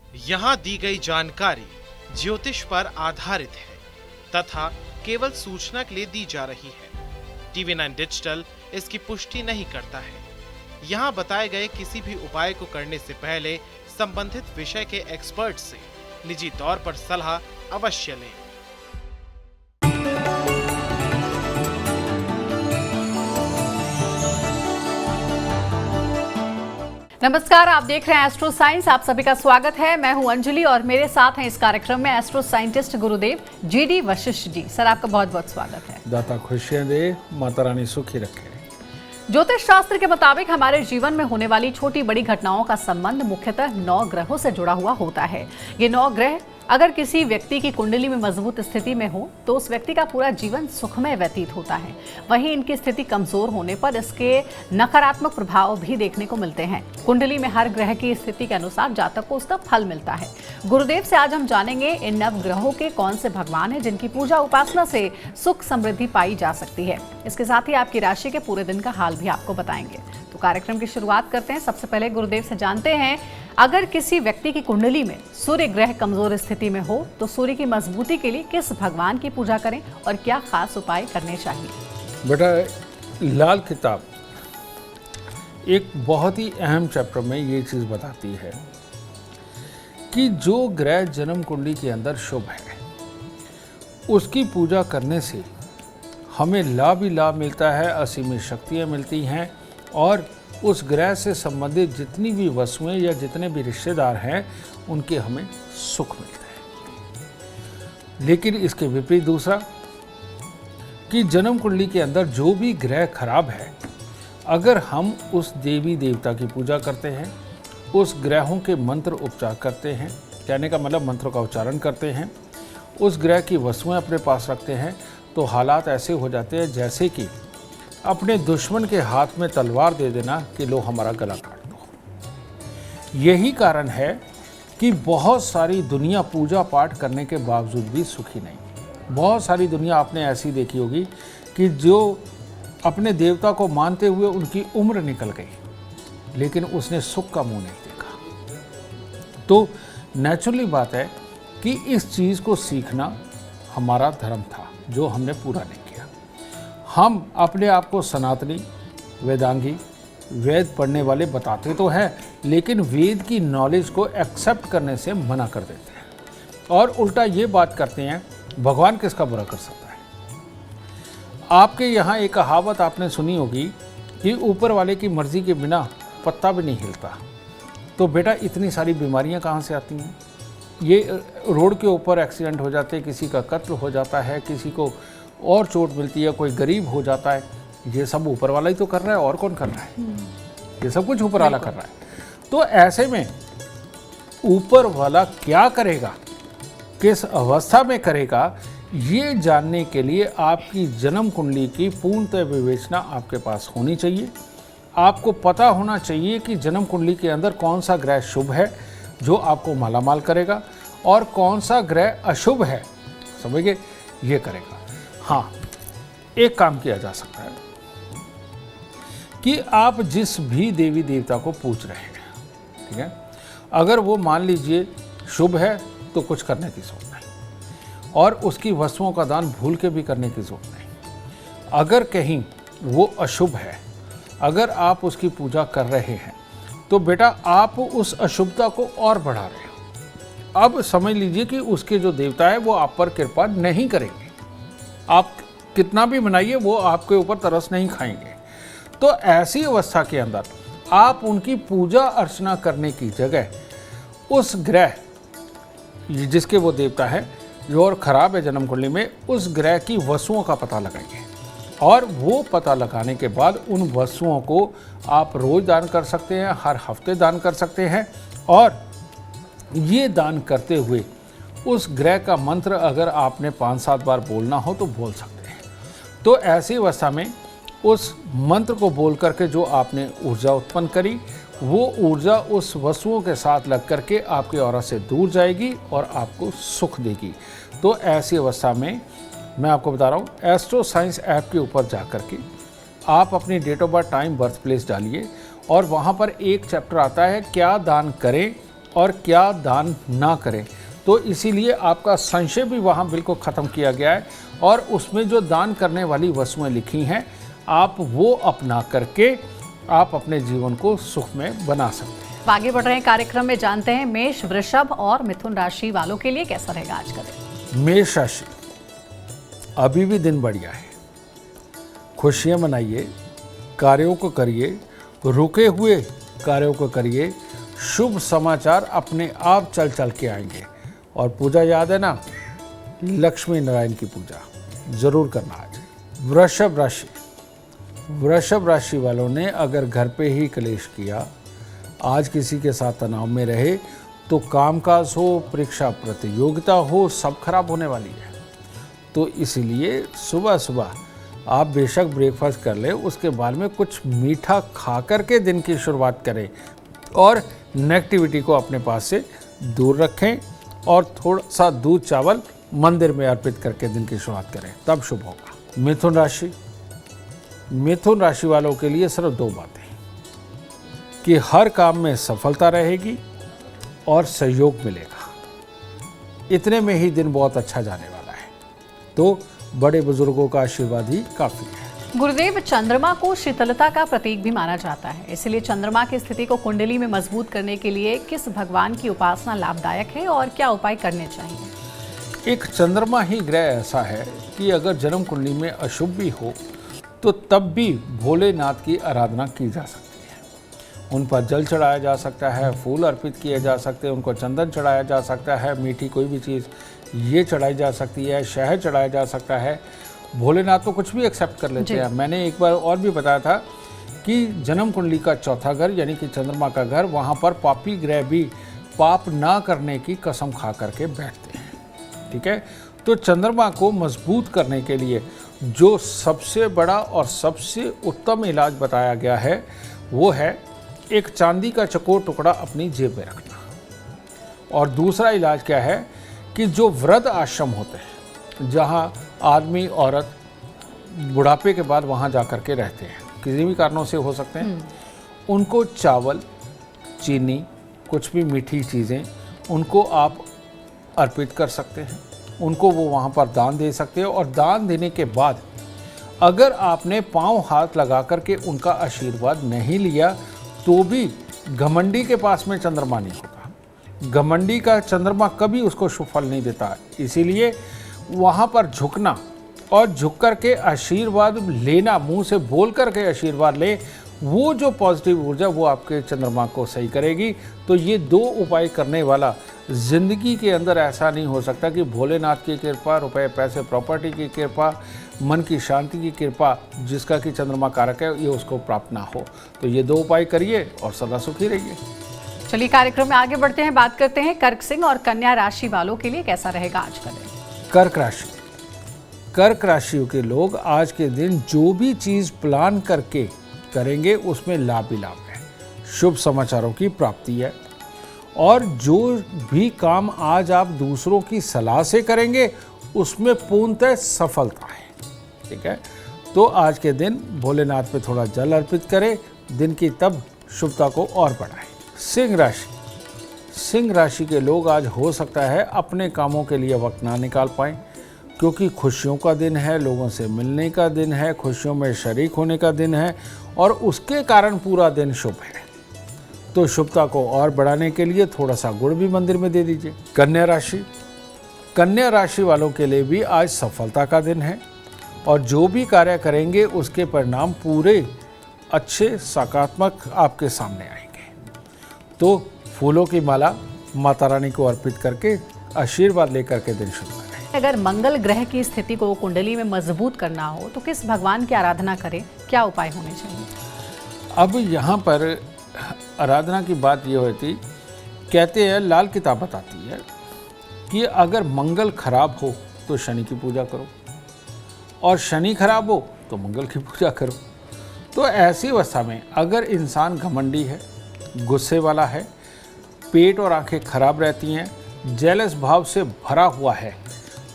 यहाँ दी गई जानकारी ज्योतिष पर आधारित है तथा केवल सूचना के लिए दी जा रही है। टीवी 9 डिजिटल इसकी पुष्टि नहीं करता है। यहाँ बताए गए किसी भी उपाय को करने से पहले संबंधित विषय के एक्सपर्ट से निजी तौर पर सलाह अवश्य लें। नमस्कार, आप देख रहे हैं एस्ट्रो साइंस। आप सभी का स्वागत है। मैं हूं अंजलि और मेरे साथ हैं इस कार्यक्रम में एस्ट्रो साइंटिस्ट गुरुदेव जीडी वशिष्ठ जी। सर, आपका बहुत बहुत स्वागत है। दाता खुशियां दे, माता रानी सुखी रखे। ज्योतिष शास्त्र के मुताबिक हमारे जीवन में होने वाली छोटी बड़ी घटनाओं का संबंध मुख्यतः 9 ग्रहों से जुड़ा हुआ होता है। ये 9 ग्रह अगर किसी व्यक्ति की कुंडली में मजबूत स्थिति में हो तो उस व्यक्ति का पूरा जीवन सुखमय व्यतीत होता है। वहीं इनकी स्थिति कमजोर होने पर इसके नकारात्मक प्रभाव भी देखने को मिलते हैं। कुंडली में हर ग्रह की स्थिति के अनुसार जातक को उसका फल मिलता है। गुरुदेव से आज हम जानेंगे इन 9 ग्रहों के कौन से भगवान हैं जिनकी पूजा उपासना से सुख समृद्धि पाई जा सकती है। इसके साथ ही आपकी राशि के पूरे दिन का हाल भी आपको बताएंगे। तो कार्यक्रम की शुरुआत करते हैं। सबसे पहले गुरुदेव से जानते हैं, अगर किसी व्यक्ति की कुंडली में सूर्य ग्रह कमजोर स्थिति में हो तो सूर्य की मजबूती के लिए किस भगवान की पूजा करें और क्या खास उपाय करने चाहिए? बेटा, लाल किताब एक बहुत ही अहम चैप्टर में ये चीज़ बताती है कि जो ग्रह जन्म कुंडली के अंदर शुभ है उसकी पूजा करने से हमें लाभ ही लाभ मिलता है, असीमित शक्तियाँ मिलती हैं और उस ग्रह से संबंधित जितनी भी वस्तुएं या जितने भी रिश्तेदार हैं उनके हमें सुख मिलता है। लेकिन इसके विपरीत दूसरा कि जन्म कुंडली के अंदर जो भी ग्रह खराब है, अगर हम उस देवी देवता की पूजा करते हैं, उस ग्रहों के मंत्र उपचार करते हैं, कहने का मतलब मंत्रों का उच्चारण करते हैं, उस ग्रह की वस्तुएं अपने पास रखते हैं, तो हालात ऐसे हो जाते हैं जैसे कि अपने दुश्मन के हाथ में तलवार दे देना कि लो हमारा गला काट दो। यही कारण है कि बहुत सारी दुनिया पूजा पाठ करने के बावजूद भी सुखी नहीं। बहुत सारी दुनिया आपने ऐसी देखी होगी कि जो अपने देवता को मानते हुए उनकी उम्र निकल गई लेकिन उसने सुख का मुंह नहीं देखा। तो नेचुरली बात है कि इस चीज़ को सीखना हमारा धर्म था जो हमने पूरा नहीं किया। हम अपने आप को सनातनी, वेदांगी, वेद पढ़ने वाले बताते तो हैं लेकिन वेद की नॉलेज को एक्सेप्ट करने से मना कर देते हैं और उल्टा ये बात करते हैं भगवान किसका बुरा कर सकता है। आपके यहाँ एक कहावत आपने सुनी होगी कि ऊपर वाले की मर्जी के बिना पत्ता भी नहीं हिलता। तो बेटा, इतनी सारी बीमारियाँ कहाँ से आती हैं? ये रोड के ऊपर एक्सीडेंट हो जाते हैं, किसी का कत्ल हो जाता है, किसी को और चोट मिलती है, कोई गरीब हो जाता है। ये सब ऊपर वाला ही तो कर रहा है, और कौन कर रहा है? ये सब कुछ ऊपर वाला कर रहा है। तो ऐसे में ऊपर वाला क्या करेगा, किस अवस्था में करेगा, ये जानने के लिए आपकी जन्म कुंडली की पूर्णतः विवेचना आपके पास होनी चाहिए। आपको पता होना चाहिए कि जन्म कुंडली के अंदर कौन सा ग्रह शुभ है जो आपको मालामाल करेगा और कौन सा ग्रह अशुभ है, समझ गए, ये करेगा। हाँ, एक काम किया जा सकता है कि आप जिस भी देवी देवता को पूज रहे हैं, ठीक है, अगर वो मान लीजिए शुभ है तो कुछ करने की जरूरत नहीं और उसकी वस्तुओं का दान भूल के भी करने की जरूरत नहीं। अगर कहीं वो अशुभ है, अगर आप उसकी पूजा कर रहे हैं तो बेटा आप उस अशुभता को और बढ़ा रहे हो। अब समझ लीजिए कि उसके जो देवता है वो आप पर कृपा नहीं करेंगे। आप कितना भी मनाइए वो आपके ऊपर तरस नहीं खाएंगे। तो ऐसी अवस्था के अंदर आप उनकी पूजा अर्चना करने की जगह उस ग्रह जिसके वो देवता है जो और ख़राब है जन्म कुंडली में, उस ग्रह की वस्तुओं का पता लगाइए और वो पता लगाने के बाद उन वस्तुओं को आप रोज़ दान कर सकते हैं, हर हफ्ते दान कर सकते हैं और ये दान करते हुए उस ग्रह का मंत्र अगर आपने 5-7 बार बोलना हो तो बोल सकते हैं। तो ऐसी अवस्था में उस मंत्र को बोल करके जो आपने ऊर्जा उत्पन्न करी, वो ऊर्जा उस वस्तुओं के साथ लग करके आपके ऑरा से दूर जाएगी और आपको सुख देगी। तो ऐसी अवस्था में मैं आपको बता रहा हूँ, एस्ट्रो साइंस ऐप के ऊपर जा करके आप अपनी date of birth, time, birth place डालिए और वहाँ पर एक चैप्टर आता है क्या दान करें और क्या दान ना करें। तो इसीलिए आपका संशय भी वहाँ बिल्कुल ख़त्म किया गया है और उसमें जो दान करने वाली वस्तुएं लिखी हैं आप वो अपना करके आप अपने जीवन को सुख में बना सकते हैं। आगे बढ़ रहे हैं कार्यक्रम में, जानते हैं मेष, वृषभ और मिथुन राशि वालों के लिए कैसा रहेगा आज का दिन। मेष राशि, अभी भी दिन बढ़िया है, खुशियाँ मनाइए, कार्यों को करिए, रुके हुए कार्यों को करिए, शुभ समाचार अपने आप चल चल के आएंगे। और पूजा याद है ना, लक्ष्मी नारायण की पूजा जरूर करना आज। वृषभ राशि, वृषभ राशि वालों ने अगर घर पे ही क्लेश किया, आज किसी के साथ तनाव में रहे तो कामकाज हो, परीक्षा प्रतियोगिता हो, सब खराब होने वाली है। तो इसीलिए सुबह सुबह आप बेशक ब्रेकफास्ट कर लें, उसके बाद में कुछ मीठा खा करके दिन की शुरुआत करें और नेगेटिविटी को अपने पास से दूर रखें और थोड़ा सा दूध चावल मंदिर में अर्पित करके दिन की शुरुआत करें, तब शुभ होगा। मिथुन राशि, मिथुन राशि वालों के लिए सिर्फ दो बातें कि हर काम में सफलता रहेगी और सहयोग मिलेगा। इतने में ही दिन बहुत अच्छा जाने वाला है। तो बड़े बुजुर्गों का आशीर्वाद ही काफी है। गुरुदेव, चंद्रमा को शीतलता का प्रतीक भी माना जाता है, इसलिए चंद्रमा की स्थिति को कुंडली में मजबूत करने के लिए किस भगवान की उपासना लाभदायक है और क्या उपाय करने चाहिए। एक चंद्रमा ही ग्रह ऐसा है कि अगर जन्म कुंडली में अशुभ भी हो तो तब भी भोलेनाथ की आराधना की जा सकती है। उन पर जल चढ़ाया जा सकता है, फूल अर्पित किए जा सकते हैं, उनको चंदन चढ़ाया जा सकता है, मीठी कोई भी चीज़ ये चढ़ाई जा सकती है, शहद चढ़ाया जा सकता है। भोलेनाथ तो कुछ भी एक्सेप्ट कर लेते हैं। मैंने एक बार और भी बताया था कि जन्म कुंडली का चौथा घर यानी कि चंद्रमा का घर, वहाँ पर पापी ग्रह भी पाप ना करने की कसम खा करके बैठते हैं। ठीक है, तो चंद्रमा को मजबूत करने के लिए जो सबसे बड़ा और सबसे उत्तम इलाज बताया गया है वो है एक चांदी का चकोर टुकड़ा अपनी जेब में रखना। और दूसरा इलाज क्या है कि जो वृद्ध आश्रम होते हैं, जहाँ आदमी औरत बुढ़ापे के बाद वहाँ जा कर के रहते हैं, किसी भी कारणों से हो सकते हैं, उनको चावल, चीनी, कुछ भी मीठी चीज़ें उनको आप अर्पित कर सकते हैं, उनको वो वहाँ पर दान दे सकते हैं। और दान देने के बाद अगर आपने पांव हाथ लगा करके उनका आशीर्वाद नहीं लिया तो भी घमंडी के पास में चंद्रमा नहीं होता। घमंडी का चंद्रमा कभी उसको शुभ फल नहीं देता। इसीलिए वहाँ पर झुकना और झुक कर के आशीर्वाद लेना, मुंह से बोल कर के आशीर्वाद ले, वो जो पॉजिटिव ऊर्जा वो आपके चंद्रमा को सही करेगी। तो ये दो उपाय करने वाला जिंदगी के अंदर ऐसा नहीं हो सकता कि भोलेनाथ की कृपा, रुपए पैसे प्रॉपर्टी की कृपा, मन की शांति की कृपा, जिसका कि चंद्रमा कारक है, ये उसको प्राप्त ना हो। तो ये दो उपाय करिए और सदा सुखी रहिए। चलिए कार्यक्रम में आगे बढ़ते हैं, बात करते हैं कर्क सिंह और कन्या राशि वालों के लिए कैसा रहेगा आज का दिन। कर्क राशि, कर्क राशि के लोग आज के दिन जो भी चीज़ प्लान करके करेंगे उसमें लाभ ही लाभ है, शुभ समाचारों की प्राप्ति है। और जो भी काम आज आप दूसरों की सलाह से करेंगे उसमें पूर्णतः सफलता है। ठीक है, तो आज के दिन भोलेनाथ पे थोड़ा जल अर्पित करें, दिन की तब शुभता को और बढ़ाएं। सिंह राशि, सिंह राशि के लोग आज हो सकता है अपने कामों के लिए वक्त ना निकाल पाएं, क्योंकि खुशियों का दिन है, लोगों से मिलने का दिन है, खुशियों में शरीक होने का दिन है और उसके कारण पूरा दिन शुभ है। तो शुभता को और बढ़ाने के लिए थोड़ा सा गुड़ भी मंदिर में दे दीजिए। कन्या राशि, कन्या राशि वालों के लिए भी आज सफलता का दिन है और जो भी कार्य करेंगे उसके परिणाम पूरे अच्छे सकारात्मक आपके सामने आएंगे। तो फूलों की माला माता रानी को अर्पित करके आशीर्वाद लेकर के दिन शुरू करें। अगर मंगल ग्रह की स्थिति को कुंडली में मजबूत करना हो तो किस भगवान की आराधना करें, क्या उपाय होने चाहिए। अब यहाँ पर आराधना की बात ये होती, कहते हैं लाल किताब बताती है कि अगर मंगल खराब हो तो शनि की पूजा करो और शनि खराब हो तो मंगल की पूजा करो। तो ऐसी अवस्था में अगर इंसान घमंडी है, गुस्से वाला है, पेट और आंखें खराब रहती हैं, जेलस भाव से भरा हुआ है,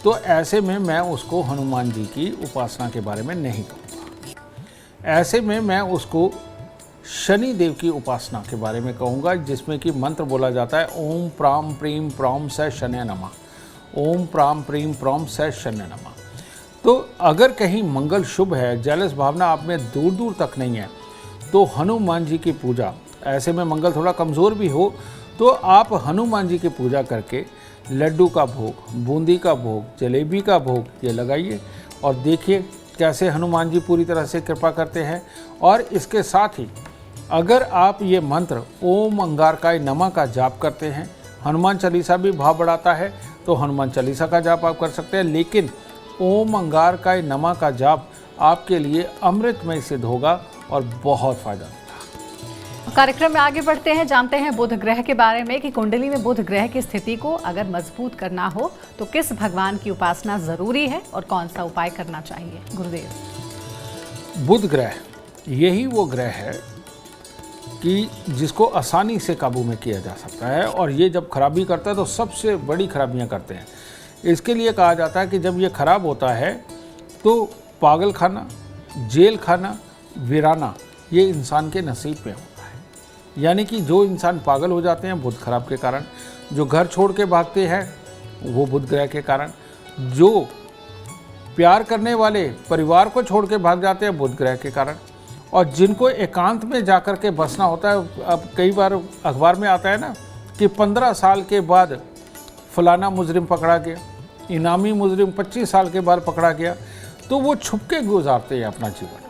तो ऐसे में मैं उसको हनुमान जी की उपासना के बारे में नहीं कहूँगा। ऐसे में मैं उसको शनि देव की उपासना के बारे में कहूँगा, जिसमें कि मंत्र बोला जाता है ओम प्राम प्रीम प्रौम स शन्य नमः। ओम प्राम प्रीम प्रौम स शन्य नमः। तो अगर कहीं मंगल शुभ है, जेलस भावना आप में दूर दूर तक नहीं है, तो हनुमान जी की पूजा, ऐसे में मंगल थोड़ा कमज़ोर भी हो तो आप हनुमान जी की पूजा करके लड्डू का भोग, बूंदी का भोग, जलेबी का भोग ये लगाइए और देखिए कैसे हनुमान जी पूरी तरह से कृपा करते हैं। और इसके साथ ही अगर आप ये मंत्र ओम अंगारकाय नमः का जाप करते हैं, हनुमान चालीसा भी भाव बढ़ाता है तो हनुमान चालीसा का जाप आप कर सकते हैं, लेकिन ओम अंगारकाय नमः का जाप आपके लिए अमृतमय सिद्ध होगा और बहुत फायदा होगा। कार्यक्रम में आगे बढ़ते हैं, जानते हैं बुध ग्रह के बारे में कि कुंडली में बुध ग्रह की स्थिति को अगर मजबूत करना हो तो किस भगवान की उपासना जरूरी है और कौन सा उपाय करना चाहिए। गुरुदेव। बुध ग्रह यही वो ग्रह है कि जिसको आसानी से काबू में किया जा सकता है, और ये जब खराबी करता है तो सबसे बड़ी खराबियां करते हैं। इसके लिए कहा जाता है कि जब ये खराब होता है तो पागल खाना, जेल खाना, वीराना ये इंसान के नसीब में होता है। यानी कि जो इंसान पागल हो जाते हैं बुध खराब के कारण, जो घर छोड़ के भागते हैं वो बुध ग्रह के कारण, जो प्यार करने वाले परिवार को छोड़ के भाग जाते हैं बुध ग्रह के कारण, और जिनको एकांत में जाकर के बसना होता है। अब कई बार अखबार में आता है ना कि 15 साल के बाद फलाना मुजरिम पकड़ा गया, इनामी मुजरिम 25 साल के बाद पकड़ा गया, तो वो छुप के गुजारते हैं अपना जीवन।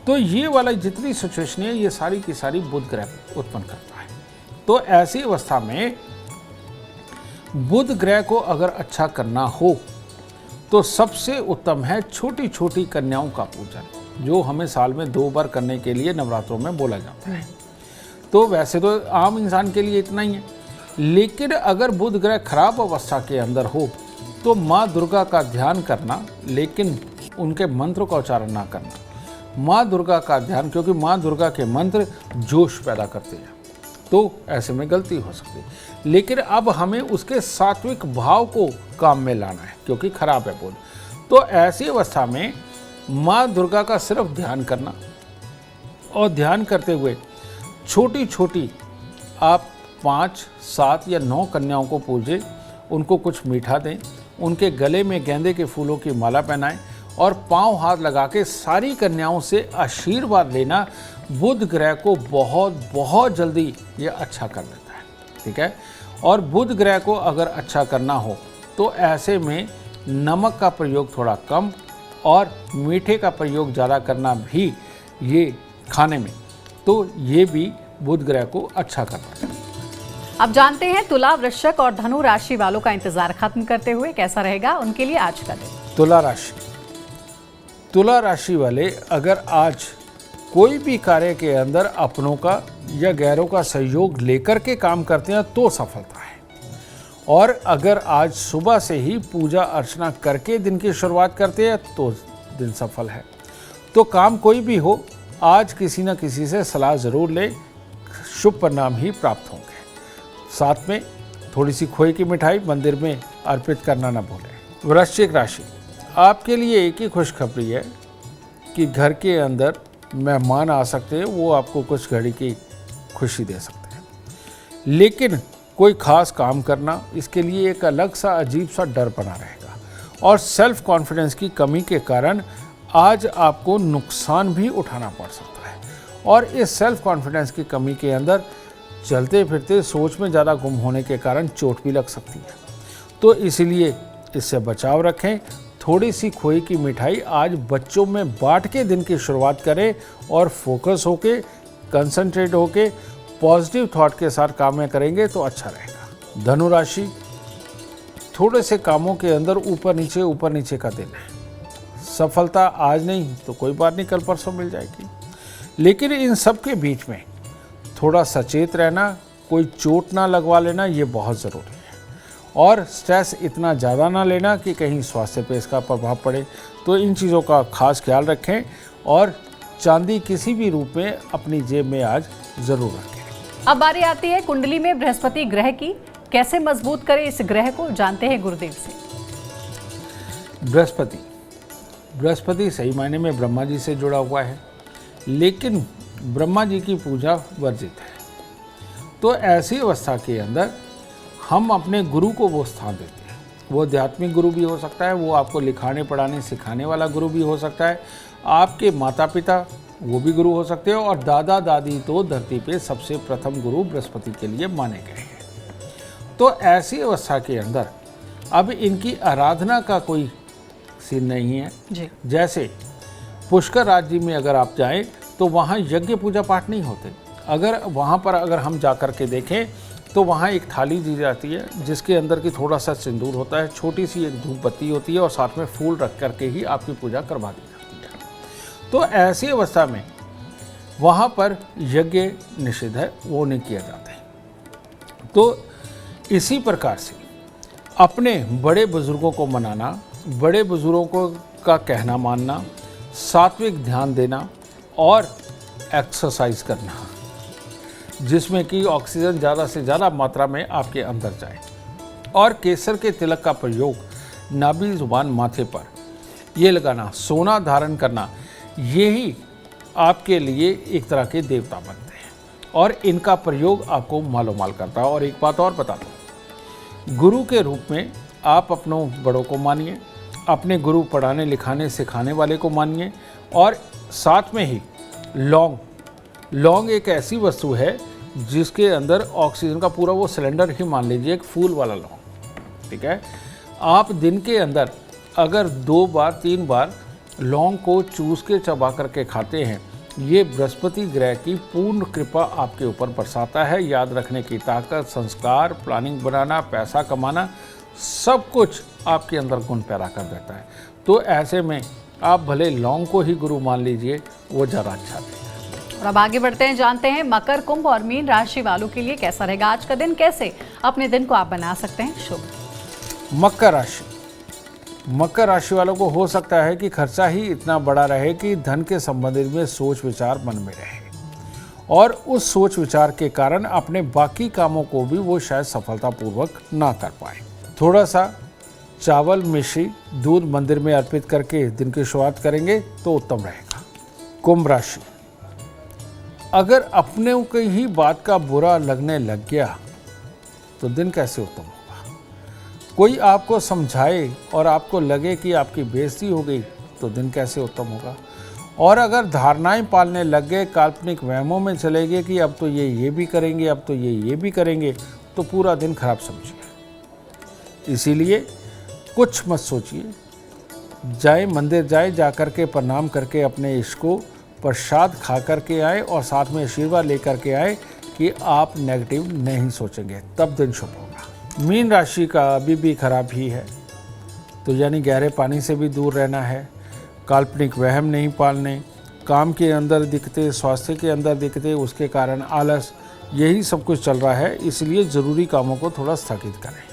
तो ये वाला जितनी सिचुएशन है ये सारी की सारी बुध ग्रह उत्पन्न करता है। तो ऐसी अवस्था में बुध ग्रह को अगर अच्छा करना हो तो सबसे उत्तम है छोटी छोटी कन्याओं का पूजन, जो हमें साल में 2 बार करने के लिए नवरात्रों में बोला जाता है। तो वैसे तो आम इंसान के लिए इतना ही है, लेकिन अगर बुध ग्रह खराब अवस्था के अंदर हो तो माँ दुर्गा का ध्यान करना, लेकिन उनके मंत्र का उच्चारण ना करना। माँ दुर्गा का ध्यान, क्योंकि माँ दुर्गा के मंत्र जोश पैदा करते हैं, तो ऐसे में गलती हो सकती है। लेकिन अब हमें उसके सात्विक भाव को काम में लाना है, क्योंकि खराब है बुध। तो ऐसी अवस्था में माँ दुर्गा का सिर्फ ध्यान करना, और ध्यान करते हुए छोटी छोटी आप 5, 7 या 9 कन्याओं को पूजें, उनको कुछ मीठा दें, उनके गले में गेंदे के फूलों की माला पहनाएं और पांव हाथ लगा के सारी कन्याओं से आशीर्वाद लेना बुध ग्रह को बहुत बहुत जल्दी ये अच्छा कर देता है। ठीक है। और बुध ग्रह को अगर अच्छा करना हो तो ऐसे में नमक का प्रयोग थोड़ा कम और मीठे का प्रयोग ज़्यादा करना भी ये खाने में, तो ये भी बुध ग्रह को अच्छा करता है। अब जानते हैं तुला, वृश्चिक और धनु राशि वालों का इंतजार खत्म करते हुए कैसा रहेगा उनके लिए आज का दिन। तुला राशि, तुला राशि वाले अगर आज कोई भी कार्य के अंदर अपनों का या गैरों का सहयोग लेकर के काम करते हैं तो सफलता है। और अगर आज सुबह से ही पूजा अर्चना करके दिन की शुरुआत करते हैं तो दिन सफल है। तो काम कोई भी हो, आज किसी न किसी से सलाह ज़रूर लें, शुभ परिणाम ही प्राप्त होंगे। साथ में थोड़ी सी खोए की मिठाई मंदिर में अर्पित करना न भूलें। वृश्चिक राशि, आपके लिए एक ही खुशखबरी है कि घर के अंदर मेहमान आ सकते हैं, वो आपको कुछ घड़ी की खुशी दे सकते हैं। लेकिन कोई खास काम करना, इसके लिए एक अलग सा अजीब सा डर बना रहेगा, और सेल्फ कॉन्फिडेंस की कमी के कारण आज आपको नुकसान भी उठाना पड़ सकता है। और इस सेल्फ कॉन्फिडेंस की कमी के अंदर चलते फिरते सोच में ज़्यादा गुम होने के कारण चोट भी लग सकती है। तो इसलिए इससे बचाव रखें। थोड़ी सी खोए की मिठाई आज बच्चों में बांट के दिन की शुरुआत करें और फोकस होके, कंसंट्रेट होके, पॉजिटिव थॉट के साथ काम करेंगे तो अच्छा रहेगा। धनु राशि, थोड़े से कामों के अंदर ऊपर नीचे का दिन है। सफलता आज नहीं तो कोई बात नहीं, कल परसों मिल जाएगी। लेकिन इन सब के बीच में थोड़ा सचेत रहना, कोई चोट ना लगवा लेना, ये बहुत ज़रूरी है। और स्ट्रेस इतना ज़्यादा ना लेना कि कहीं स्वास्थ्य पे इसका प्रभाव पड़े। तो इन चीज़ों का खास ख्याल रखें, और चांदी किसी भी रूप में अपनी जेब में आज ज़रूर रखें। अब बारी आती है कुंडली में बृहस्पति ग्रह की, कैसे मजबूत करें इस ग्रह को, जानते हैं गुरुदेव से। बृहस्पति सही मायने में ब्रह्मा जी से जुड़ा हुआ है, लेकिन ब्रह्मा जी की पूजा वर्जित है। तो ऐसी अवस्था के अंदर हम अपने गुरु को वो स्थान देते हैं। वो आध्यात्मिक गुरु भी हो सकता है, वो आपको लिखाने पढ़ाने सिखाने वाला गुरु भी हो सकता है, आपके माता पिता वो भी गुरु हो सकते हैं, और दादा दादी तो धरती पे सबसे प्रथम गुरु बृहस्पति के लिए माने गए हैं। तो ऐसी अवस्था के अंदर अब इनकी आराधना का कोई सीन नहीं है जी। जैसे पुष्कर राज्य में अगर आप जाएं तो वहाँ यज्ञ पूजा पाठ नहीं होते। अगर वहाँ पर अगर हम जा कर के देखें तो वहाँ एक थाली दी जाती है जिसके अंदर की थोड़ा सा सिंदूर होता है, छोटी सी एक धूप बत्ती होती है और साथ में फूल रख करके ही आपकी पूजा करवा दी जाती है। तो ऐसी अवस्था में वहाँ पर यज्ञ निषिद्ध है, वो नहीं किया जाता है। तो इसी प्रकार से अपने बड़े बुजुर्गों को मनाना, बड़े बुजुर्गों का कहना मानना, सात्विक ध्यान देना और एक्सरसाइज करना, जिसमें कि ऑक्सीजन ज़्यादा से ज़्यादा मात्रा में आपके अंदर जाए, और केसर के तिलक का प्रयोग नाभि जुबान माथे पर ये लगाना, सोना धारण करना, यही आपके लिए एक तरह के देवता बनते हैं और इनका प्रयोग आपको मालोमाल करता है। और एक बात और बता दूँ, गुरु के रूप में आप अपनों बड़ों को मानिए, अपने गुरु पढ़ाने लिखाने सिखाने वाले को मानिए, और साथ में ही लौंग एक ऐसी वस्तु है जिसके अंदर ऑक्सीजन का पूरा वो सिलेंडर ही मान लीजिए, एक फूल वाला लौंग, ठीक है। आप दिन के अंदर अगर 2 बार 3 बार लौंग को चूस के चबा करके खाते हैं, ये बृहस्पति ग्रह की पूर्ण कृपा आपके ऊपर बरसाता है। याद रखने की ताकत, संस्कार, प्लानिंग बनाना, पैसा कमाना, सब कुछ आपके अंदर गुण पैदा कर देता है। तो ऐसे में आप भले लौंग को ही गुरु मान लीजिए, वो ज़्यादा अच्छा है। और अब आगे बढ़ते हैं, जानते हैं मकर, कुंभ और मीन राशि वालों के लिए कैसा रहेगा आज का दिन, कैसे अपने दिन को आप बना सकते हैं शुभ। मकर राशि वालों को हो सकता है कि खर्चा ही इतना बड़ा रहे कि धन के संबंधित में सोच विचार मन में रहे, और उस सोच विचार के कारण अपने बाकी कामों को भी वो शायद सफलतापूर्वक ना कर पाए। थोड़ा सा चावल, मिश्री, दूध मंदिर में अर्पित करके दिन की शुरुआत करेंगे तो उत्तम रहेगा। कुंभ राशि, अगर अपने की ही बात का बुरा लगने लग गया तो दिन कैसे उत्तम होगा। कोई आपको समझाए और आपको लगे कि आपकी बेइज्जती हो गई तो दिन कैसे उत्तम होगा। और अगर धारणाएं पालने लग गए, काल्पनिक वहमों में चले गए कि अब तो ये भी करेंगे, अब तो ये भी करेंगे, तो पूरा दिन खराब समझिए। इसीलिए कुछ मत सोचिए, जाए मंदिर जाए, जा कर के प्रणाम करके अपने इष्ट को प्रसाद खा कर के आए और साथ में आशीर्वाद लेकर के आए कि आप नेगेटिव नहीं सोचेंगे, तब दिन शुभ होगा। मीन राशि का अभी भी खराब ही है, तो यानी गहरे पानी से भी दूर रहना है, काल्पनिक वहम नहीं पालने, काम के अंदर दिखते, स्वास्थ्य के अंदर दिखते, उसके कारण आलस, यही सब कुछ चल रहा है। इसलिए ज़रूरी कामों को थोड़ा स्थगित करें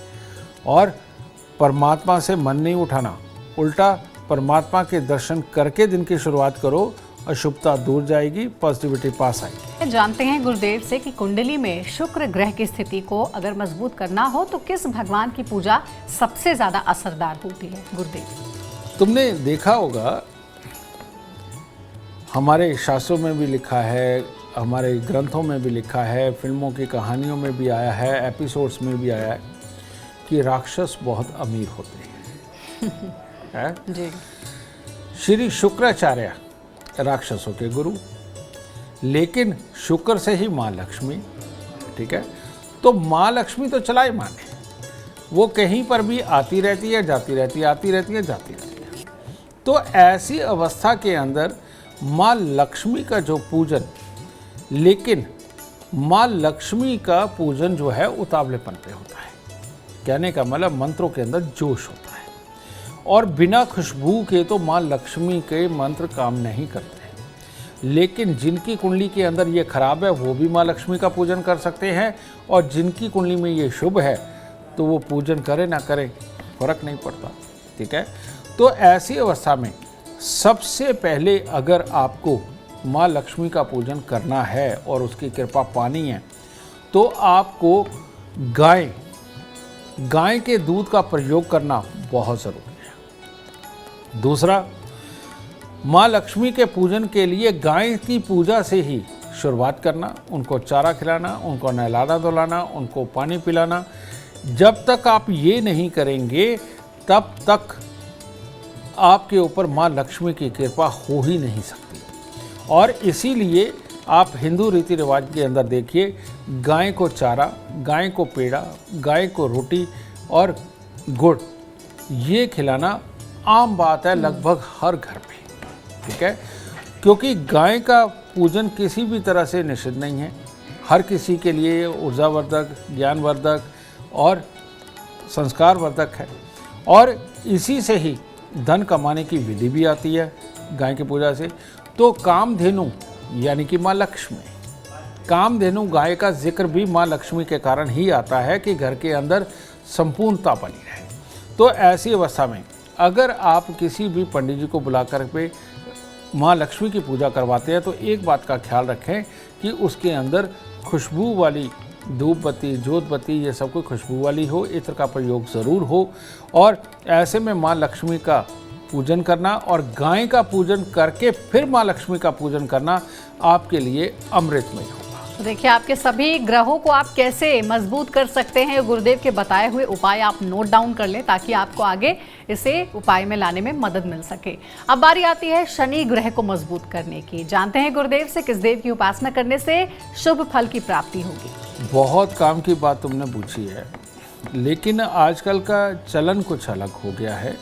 और परमात्मा से मन नहीं उठाना, उल्टा परमात्मा के दर्शन करके दिन की शुरुआत करो, अशुभता दूर जाएगी, पॉजिटिविटी पास आएगी। जानते हैं गुरुदेव से कि कुंडली में शुक्र ग्रह की स्थिति को अगर मजबूत करना हो तो किस भगवान की पूजा सबसे ज्यादा असरदार होती है। गुरुदेव, तुमने देखा होगा, हमारे शास्त्रों में भी लिखा है, हमारे ग्रंथों में भी लिखा है, फिल्मों की कहानियों में भी आया है, एपिसोड्स में भी आया है कि राक्षस बहुत अमीर होते हैं। जी। श्री शुक्राचार्य राक्षसों के गुरु, लेकिन शुक्र से ही माँ लक्ष्मी, ठीक है। तो माँ लक्ष्मी तो चलाए माने, वो कहीं पर भी आती रहती है, जाती रहती है, आती रहती है, जाती रहती है। तो ऐसी अवस्था के अंदर माँ लक्ष्मी का जो पूजन, लेकिन माँ लक्ष्मी का पूजन जो है उतावलेपन पे होता है। कहने का मतलब मंत्रों के अंदर जोश होता है, और बिना खुशबू के तो माँ लक्ष्मी के मंत्र काम नहीं करते। लेकिन जिनकी कुंडली के अंदर ये खराब है वो भी माँ लक्ष्मी का पूजन कर सकते हैं, और जिनकी कुंडली में ये शुभ है तो वो पूजन करे ना करे फर्क नहीं पड़ता, ठीक है। तो ऐसी अवस्था में सबसे पहले अगर आपको माँ लक्ष्मी का पूजन करना है और उसकी कृपा पानी है तो आपको गाय के दूध का प्रयोग करना बहुत ज़रूरी है। दूसरा, माँ लक्ष्मी के पूजन के लिए गाय की पूजा से ही शुरुआत करना, उनको चारा खिलाना, उनको नहलाना धुलाना, उनको पानी पिलाना। जब तक आप ये नहीं करेंगे तब तक आपके ऊपर माँ लक्ष्मी की कृपा हो ही नहीं सकती। और इसीलिए आप हिंदू रीति रिवाज के अंदर देखिए, गाय को चारा, गाय को पेड़ा, गाय को रोटी और गुड़ ये खिलाना आम बात है लगभग हर घर में, ठीक है। क्योंकि गाय का पूजन किसी भी तरह से निषिद्ध नहीं है, हर किसी के लिए ऊर्जावर्धक, ज्ञानवर्धक और संस्कारवर्धक है। और इसी से ही धन कमाने की विधि भी आती है गाय की पूजा से। तो कामधेनु यानी कि माँ लक्ष्मी, कामधेनु गाय का जिक्र भी माँ लक्ष्मी के कारण ही आता है कि घर के अंदर संपूर्णता बनी रहे। तो ऐसी अवस्था में अगर आप किसी भी पंडित जी को बुलाकर पे माँ लक्ष्मी की पूजा करवाते हैं तो एक बात का ख्याल रखें कि उसके अंदर खुशबू वाली धूप बत्ती, जोत बत्ती ये सब कोई खुशबू वाली हो, इत्र का प्रयोग ज़रूर हो। और ऐसे में माँ लक्ष्मी का पूजन करना और गाय का पूजन करके फिर माँ लक्ष्मी का पूजन करना आपके लिए अमृतमय होगा। तो देखिए, आपके सभी ग्रहों को आप कैसे मजबूत कर सकते हैं, गुरुदेव के बताए हुए उपाय आप नोट डाउन कर लें ताकि आपको आगे इसे उपाय में लाने में मदद मिल सके। अब बारी आती है शनि ग्रह को मजबूत करने की। जानते हैं गुरुदेव से किस देव की उपासना करने से शुभ फल की प्राप्ति होगी। बहुत काम की बात तुमने पूछी है, लेकिन आजकल का चलन कुछ अलग हो गया है।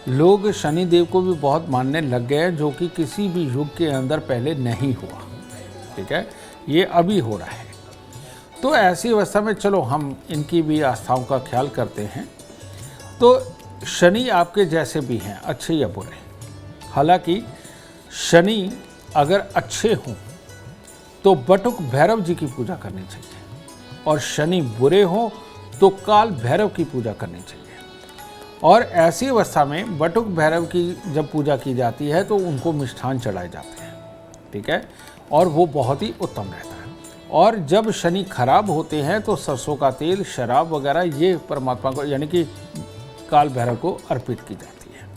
लोग शनि देव को भी बहुत मानने लग गए हैं, जो कि किसी भी युग के अंदर पहले नहीं हुआ, ठीक है, ये अभी हो रहा है। तो ऐसी अवस्था में चलो हम इनकी भी आस्थाओं का ख्याल करते हैं। तो शनि आपके जैसे भी हैं, अच्छे या बुरे। हालांकि शनि अगर अच्छे हों तो बटुक भैरव जी की पूजा करनी चाहिए, और शनि बुरे हों तो काल भैरव की पूजा करनी चाहिए। और ऐसी अवस्था में बटुक भैरव की जब पूजा की जाती है तो उनको मिष्ठान चढ़ाए जाते हैं, ठीक है, और वो बहुत ही उत्तम रहता है। और जब शनि खराब होते हैं तो सरसों का तेल, शराब वगैरह ये परमात्मा को यानी कि काल भैरव को अर्पित की जाती है।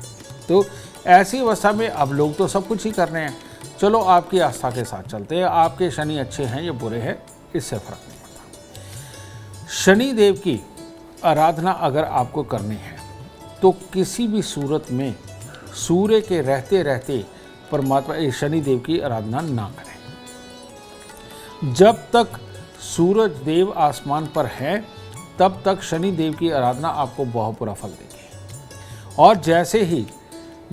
तो ऐसी अवस्था में अब लोग तो सब कुछ ही कर रहे हैं, चलो आपकी आस्था के साथ चलते हैं। आपके शनि अच्छे हैं या बुरे हैं इससे फर्क नहीं पड़ता। शनि देव की आराधना अगर आपको करनी है तो किसी भी सूरत में सूर्य के रहते रहते परमात्मा शनि देव की आराधना ना करें। जब तक सूरज देव आसमान पर है तब तक शनि देव की आराधना आपको बहुत बुरा फल देगी। और जैसे ही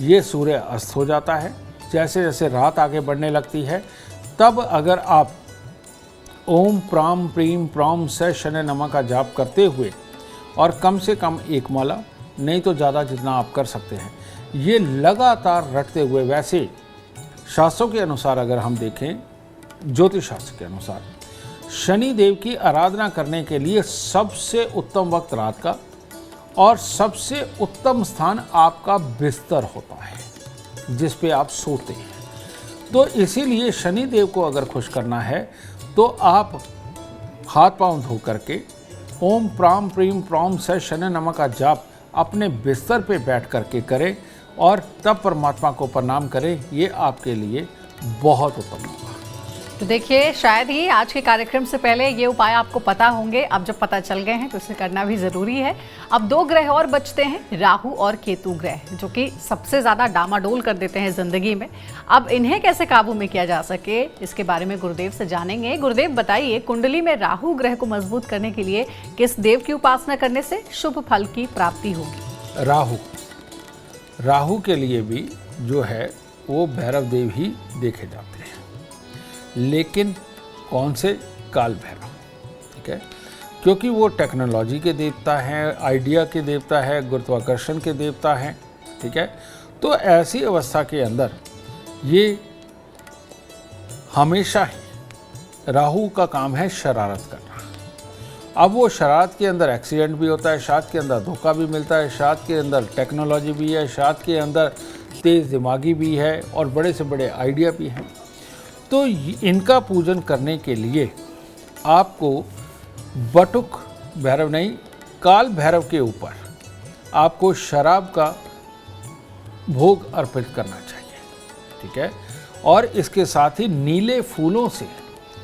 ये सूर्य अस्त हो जाता है, जैसे जैसे रात आगे बढ़ने लगती है, तब अगर आप ओम प्राम प्रीम प्रॉम से शनि नमः का जाप करते हुए और कम से कम एक माला, नहीं तो ज़्यादा जितना आप कर सकते हैं, ये लगातार रटते हुए, वैसे शास्त्रों के अनुसार अगर हम देखें, ज्योतिष शास्त्र के अनुसार शनि देव की आराधना करने के लिए सबसे उत्तम वक्त रात का और सबसे उत्तम स्थान आपका बिस्तर होता है जिस पे आप सोते हैं। तो इसीलिए शनि देव को अगर खुश करना है तो आप हाथ पांव धो करके ओम प्राम प्रीम प्रॉम से शनि नमः का जाप अपने बिस्तर पे बैठ करके करें और तब परमात्मा को प्रणाम करें। ये आपके लिए बहुत उत्तम होगा। तो देखिए, शायद ही आज के कार्यक्रम से पहले ये उपाय आपको पता होंगे। अब जब पता चल गए हैं तो इसे करना भी ज़रूरी है। अब 2 ग्रह और बचते हैं, राहु और केतु ग्रह, जो कि सबसे ज़्यादा डामाडोल कर देते हैं ज़िंदगी में। अब इन्हें कैसे काबू में किया जा सके, इसके बारे में गुरुदेव से जानेंगे। गुरुदेव बताइए, कुंडली में राहु ग्रह को मजबूत करने के लिए किस देव की उपासना करने से शुभ फल की प्राप्ति होगी? राहु के लिए भी जो है वो भैरव देव ही देखे जाते हैं, लेकिन कौन से? काल भैरव, ठीक है, क्योंकि वो टेक्नोलॉजी के देवता हैं, आइडिया के देवता है, गुरुत्वाकर्षण के देवता हैं, ठीक है। तो ऐसी अवस्था के अंदर ये हमेशा ही राहु का काम है शरारत करना। अब वो शरारत के अंदर एक्सीडेंट भी होता है, शरारत के अंदर धोखा भी मिलता है, शरारत के अंदर टेक्नोलॉजी भी है, शरारत के अंदर तेज़ दिमागी भी है और बड़े से बड़े आइडिया भी हैं। तो इनका पूजन करने के लिए आपको बटुक भैरव नहीं, काल भैरव के ऊपर आपको शराब का भोग अर्पित करना चाहिए, ठीक है। और इसके साथ ही नीले फूलों से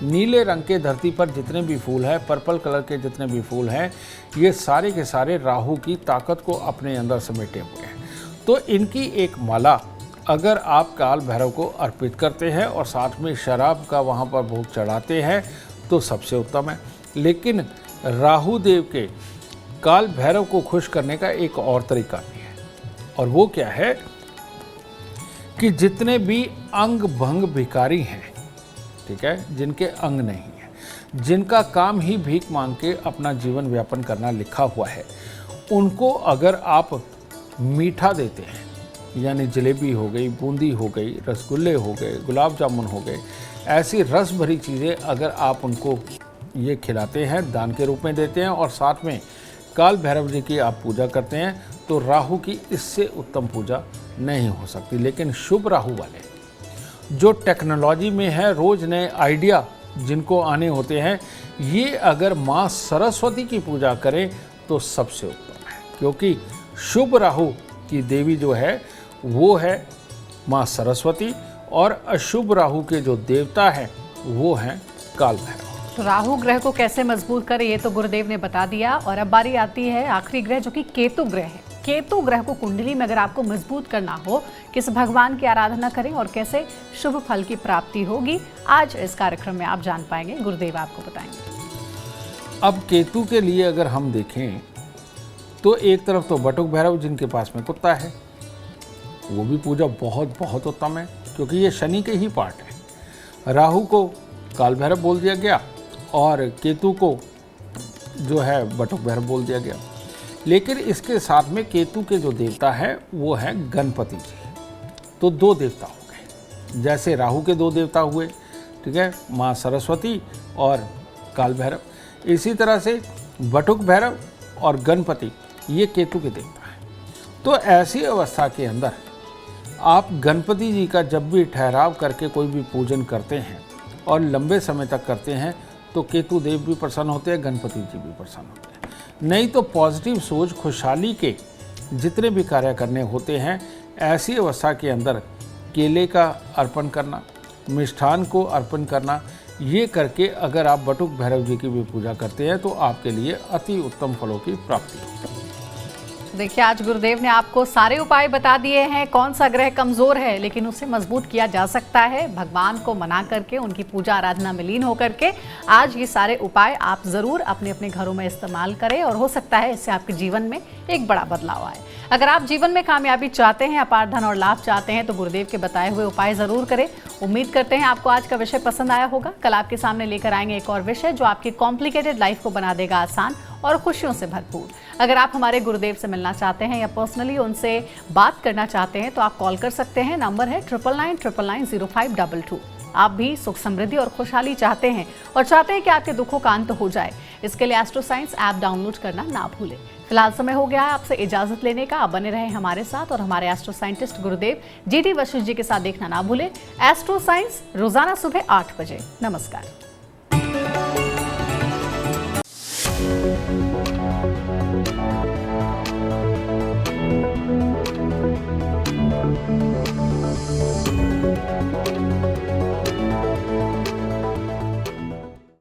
नीले रंग के धरती पर जितने भी फूल हैं, पर्पल कलर के जितने भी फूल हैं, ये सारे के सारे राहु की ताकत को अपने अंदर समेटे हुए हैं। तो इनकी एक माला अगर आप काल भैरव को अर्पित करते हैं और साथ में शराब का वहाँ पर भोग चढ़ाते हैं तो सबसे उत्तम है। लेकिन राहु देव के काल भैरव को खुश करने का एक और तरीका भी है, और वो क्या है कि जितने भी अंग भंग भिखारी हैं, ठीक है, जिनके अंग नहीं है, जिनका काम ही भीख मांग के अपना जीवन व्यापन करना लिखा हुआ है, उनको अगर आप मीठा देते हैं, यानी जलेबी हो गई, बूंदी हो गई, रसगुल्ले हो गए, गुलाब जामुन हो गए, ऐसी रस भरी चीज़ें अगर आप उनको ये खिलाते हैं, दान के रूप में देते हैं और साथ में काल भैरव जी की आप पूजा करते हैं, तो राहु की इससे उत्तम पूजा नहीं हो सकती। लेकिन शुभ राहु वाले जो टेक्नोलॉजी में है, रोज़ नए आइडिया जिनको आने होते हैं, ये अगर माँ सरस्वती की पूजा करें तो सबसे उत्तम है, क्योंकि शुभ राहु की देवी जो है वो है माँ सरस्वती और अशुभ राहु के जो देवता हैं वो हैं काल भैरव। तो राहु ग्रह को कैसे मजबूत करें ये तो गुरुदेव ने बता दिया, और अब बारी आती है आखिरी ग्रह जो कि केतु ग्रह है। केतु ग्रह को कुंडली में अगर आपको मजबूत करना हो, किस भगवान की आराधना करें और कैसे शुभ फल की प्राप्ति होगी, आज इस कार्यक्रम में आप जान पाएंगे, गुरुदेव आपको बताएंगे। अब केतु के लिए अगर हम देखें तो एक तरफ तो बटुक भैरव जिनके पास में कुत्ता है, वो भी पूजा बहुत बहुत उत्तम है, क्योंकि ये शनि के ही पार्ट है। राहु को काल भैरव बोल दिया गया और केतु को जो है बटुक भैरव बोल दिया गया। लेकिन इसके साथ में केतु के जो देवता है वो है गणपति जी, तो दो देवता हो गए। जैसे राहु के दो देवता हुए, ठीक है, माँ सरस्वती और काल भैरव, इसी तरह से बटुक भैरव और गणपति ये केतु के देवता हैं। तो ऐसी अवस्था के अंदर आप गणपति जी का जब भी ठहराव करके कोई भी पूजन करते हैं और लंबे समय तक करते हैं तो केतु देव भी प्रसन्न होते हैं, गणपति जी भी प्रसन्न होते हैं। नहीं तो पॉजिटिव सोच, खुशहाली के जितने भी कार्य करने होते हैं, ऐसी अवस्था के अंदर केले का अर्पण करना, मिष्ठान को अर्पण करना, ये करके अगर आप बटुक भैरव जी की भी पूजा करते हैं तो आपके लिए अति उत्तम फलों की प्राप्ति होगी। देखिए, आज गुरुदेव ने आपको सारे उपाय बता दिए हैं, कौन सा ग्रह कमजोर है लेकिन उसे मजबूत किया जा सकता है भगवान को मना करके, उनकी पूजा आराधना में लीन होकर के। आज ये सारे उपाय आप जरूर अपने अपने घरों में इस्तेमाल करें और हो सकता है इससे आपके जीवन में एक बड़ा बदलाव आए। अगर आप जीवन में कामयाबी चाहते हैं, अपार धन और लाभ चाहते हैं तो गुरुदेव के बताए हुए उपाय जरूर करें। उम्मीद करते हैं आपको आज का विषय पसंद आया होगा। कल आपके सामने लेकर आएंगे एक और विषय जो आपकी कॉम्प्लिकेटेड लाइफ को बना देगा आसान और खुशियों से भरपूर। अगर आप हमारे गुरुदेव से मिलना चाहते हैं या पर्सनली उनसे बात करना चाहते हैं तो आप कॉल कर सकते हैं। नंबर है 9999905222। आप भी सुख समृद्धि और खुशहाली चाहते हैं और चाहते हैं कि आपके दुखों का अंत हो जाए, इसके लिए एस्ट्रो साइंस ऐप डाउनलोड करना ना भूलें। फिलहाल समय हो गया है आपसे इजाजत लेने का। आप बने रहें हमारे साथ और हमारे एस्ट्रो साइंटिस्ट गुरुदेव GT वशिष्ठ जी के साथ देखना ना भूलें। एस्ट्रो साइंस रोजाना सुबह 8 बजे। नमस्कार।